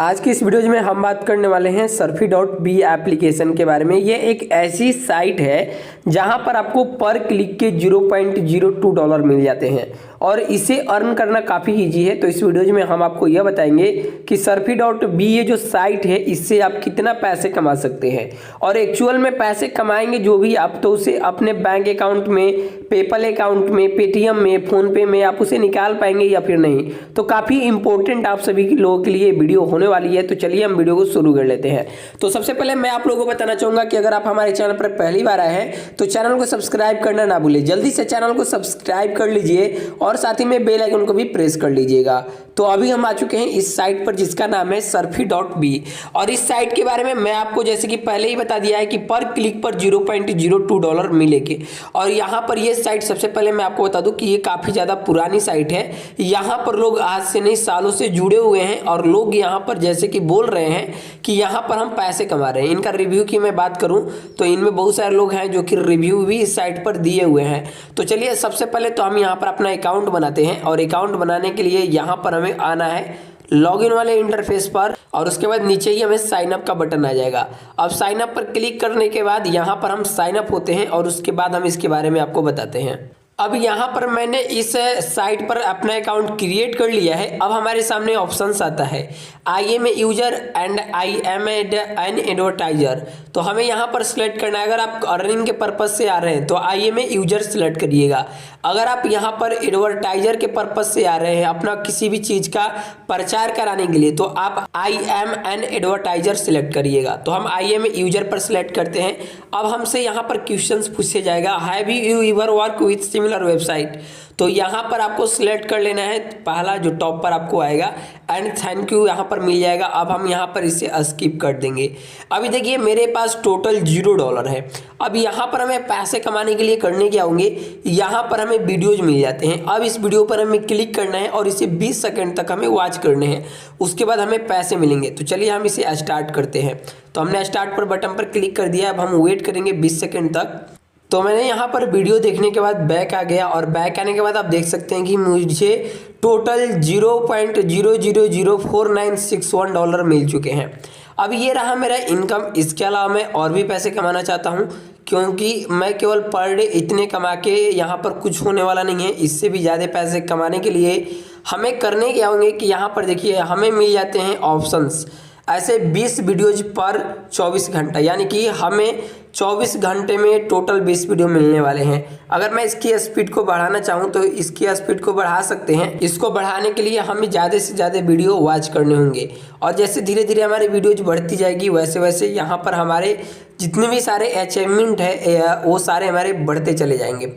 आज की इस वीडियो में हम बात करने वाले हैं surfy.bee एप्लीकेशन के बारे में। ये एक ऐसी साइट है जहां पर आपको पर क्लिक के $0.02 मिल जाते हैं और इसे अर्न करना काफ़ी इजी है। तो इस वीडियो में हम आपको यह बताएंगे कि surfy.bee ये जो साइट है इससे आप कितना पैसे कमा सकते हैं और एक्चुअल में पैसे कमाएंगे जो भी आप, तो उसे अपने बैंक अकाउंट में, पेपल अकाउंट में, पेटीएम में, फ़ोनपे में आप उसे निकाल पाएंगे या फिर नहीं। तो काफ़ी इंपॉर्टेंट आप सभी लोगों के लिए वीडियो होने वाली है। तो चलिए हम वीडियो को शुरू कर लेते हैं। तो सबसे पहले मैं आप लोगों को बताना चाहूँगा कि अगर आप हमारे चैनल पर पहली बार आए हैं तो चैनल को सब्सक्राइब करना ना भूलें। जल्दी से चैनल को सब्सक्राइब कर लीजिए और साथ ही में बेल आइकन को भी प्रेस कर लीजिएगा। तो अभी हम आ चुके हैं इस साइट पर जिसका नाम है surfy.bee और इस साइट के बारे में मैं आपको जैसे कि पहले ही बता दिया है कि पर क्लिक पर $0.02 मिलेंगे। और यहाँ पर ये साइट सबसे पहले मैं आपको बता दूं कि ये काफ़ी ज़्यादा पुरानी साइट है। यहाँ पर लोग आज से नहीं सालों से जुड़े हुए हैं और लोग यहाँ पर जैसे कि बोल रहे हैं कि यहाँ पर हम पैसे कमा रहे हैं। इनका रिव्यू की मैं बात करूँ तो इनमें बहुत सारे लोग हैं जो कि रिव्यू भी इस साइट पर दिए हुए हैं। तो चलिए सबसे पहले तो हम यहाँ पर अपना अकाउंट बनाते हैं और अकाउंट बनाने के लिए यहाँ पर हमें आना है लॉगिन वाले इंटरफेस पर और उसके बाद नीचे ही हमें साइन अप का बटन आ जाएगा। अब साइन अप पर क्लिक करने के बाद यहाँ पर हम साइन अप होते हैं और उसके बाद हम इसके बारे में आपको बताते हैं। अब यहाँ पर मैंने इस साइट पर अपना अकाउंट क्रिएट कर लिया है। अब हमारे सामने ऑप्शंस आता है I am a user and I am an advertiser. तो हमें यहाँ पर सिलेक्ट करना है। अगर आप अर्निंग के पर्पज से आ रहे हैं तो I am a user select करिएगा। अगर आप यहाँ पर एडवर्टाइजर के पर्पज से आ रहे हैं अपना किसी भी चीज़ का प्रचार कराने के लिए तो आप I am an advertiser select करिएगा। तो हम आई एम ए यूजर पर सिलेक्ट करते हैं। अब हमसे यहाँ पर क्वेश्चंस पूछे जाएगा have you ever work with similar website. तो यहाँ पर आपको सिलेक्ट कर लेना है पहला जो टॉप पर आपको आएगा एंड थैंक यू यहाँ पर मिल जाएगा। अब हम यहाँ पर इसे स्किप कर देंगे। अभी देखिए मेरे पास टोटल $0 है। अब यहाँ पर हमें पैसे कमाने के लिए करने क्या होंगे, यहाँ पर हमें वीडियोज मिल जाते हैं। अब इस वीडियो पर हमें क्लिक करना है और इसे 20 सेकंड तक हमें वॉच करने हैं, उसके बाद हमें पैसे मिलेंगे। तो चलिए हम इसे स्टार्ट करते हैं। तो हमने स्टार्ट पर बटन पर क्लिक कर दिया। अब हम वेट करेंगे 20 सेकंड तक। तो मैंने यहाँ पर वीडियो देखने के बाद बैक आ गया और बैक आने के बाद आप देख सकते हैं कि मुझे टोटल $0.004961 मिल चुके हैं। अब ये रहा मेरा इनकम। इसके अलावा मैं और भी पैसे कमाना चाहता हूँ क्योंकि मैं केवल पर डे इतने कमा के यहाँ पर कुछ होने वाला नहीं है। इससे भी ज़्यादा पैसे कमाने के लिए हमें करने क्या होंगे कि यहाँ पर देखिए हमें मिल जाते हैं ऑप्शंस ऐसे 20 वीडियोज पर 24 घंटा, यानी कि हमें 24 घंटे में टोटल 20 वीडियो मिलने वाले हैं। अगर मैं इसकी स्पीड को बढ़ाना चाहूँ तो इसकी स्पीड को बढ़ा सकते हैं। इसको बढ़ाने के लिए हमें ज़्यादा से ज़्यादा वीडियो वॉच करने होंगे और जैसे धीरे धीरे हमारी वीडियोज बढ़ती जाएगी वैसे वैसे यहाँ पर हमारे जितने भी सारे अचीवमेंट है वो सारे हमारे बढ़ते चले जाएंगे।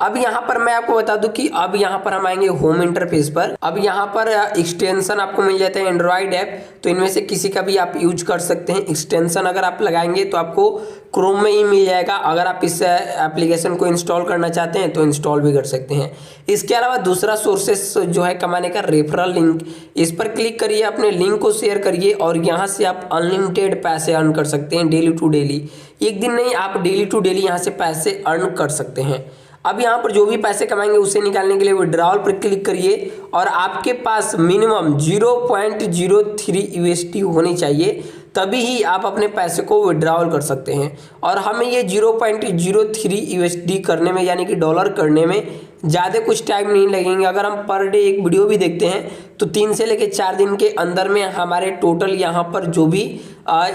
अब यहाँ पर मैं आपको बता दूं कि अब यहाँ पर हम आएंगे होम इंटरफेस पर। अब यहाँ पर एक्सटेंशन आपको मिल जाते हैं एंड्रॉयड ऐप, तो इनमें से किसी का भी आप यूज कर सकते हैं। एक्सटेंशन अगर आप लगाएंगे तो आपको क्रोम में ही मिल जाएगा। अगर आप इस एप्लीकेशन को इंस्टॉल करना चाहते हैं तो इंस्टॉल भी कर सकते हैं। इसके अलावा दूसरा सोर्सेस जो है कमाने का रेफरल लिंक, इस पर क्लिक करिए, अपने लिंक को शेयर करिए और यहाँ से आप अनलिमिटेड पैसे अर्न कर सकते हैं डेली टू डेली। एक दिन नहीं, आप डेली टू डेली यहाँ से पैसे अर्न कर सकते हैं। अब यहाँ पर जो भी पैसे कमाएंगे उसे निकालने के लिए विड्रॉल पर क्लिक करिए और आपके पास मिनिमम 0.03 USD होनी चाहिए, तभी ही आप अपने पैसे को विड्रॉल कर सकते हैं। और हमें ये 0.03 USD करने में यानी कि डॉलर करने में ज़्यादा कुछ टाइम नहीं लगेंगे। अगर हम पर डे एक वीडियो भी देखते हैं तो 3 से लेकर 4 दिन के अंदर में हमारे टोटल यहाँ पर जो भी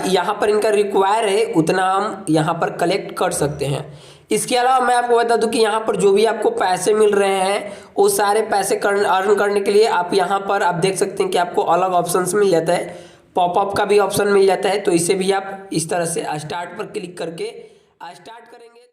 यहाँ पर इनका रिक्वायर है उतना हम यहाँ पर कलेक्ट कर सकते हैं। इसके अलावा मैं आपको बता दूं कि यहाँ पर जो भी आपको पैसे मिल रहे हैं वो सारे पैसे अर्न करने के लिए आप यहाँ पर आप देख सकते हैं कि आपको अलग ऑप्शंस मिल जाता है। पॉपअप का भी ऑप्शन मिल जाता है, तो इसे भी आप इस तरह से स्टार्ट पर क्लिक करके स्टार्ट करेंगे।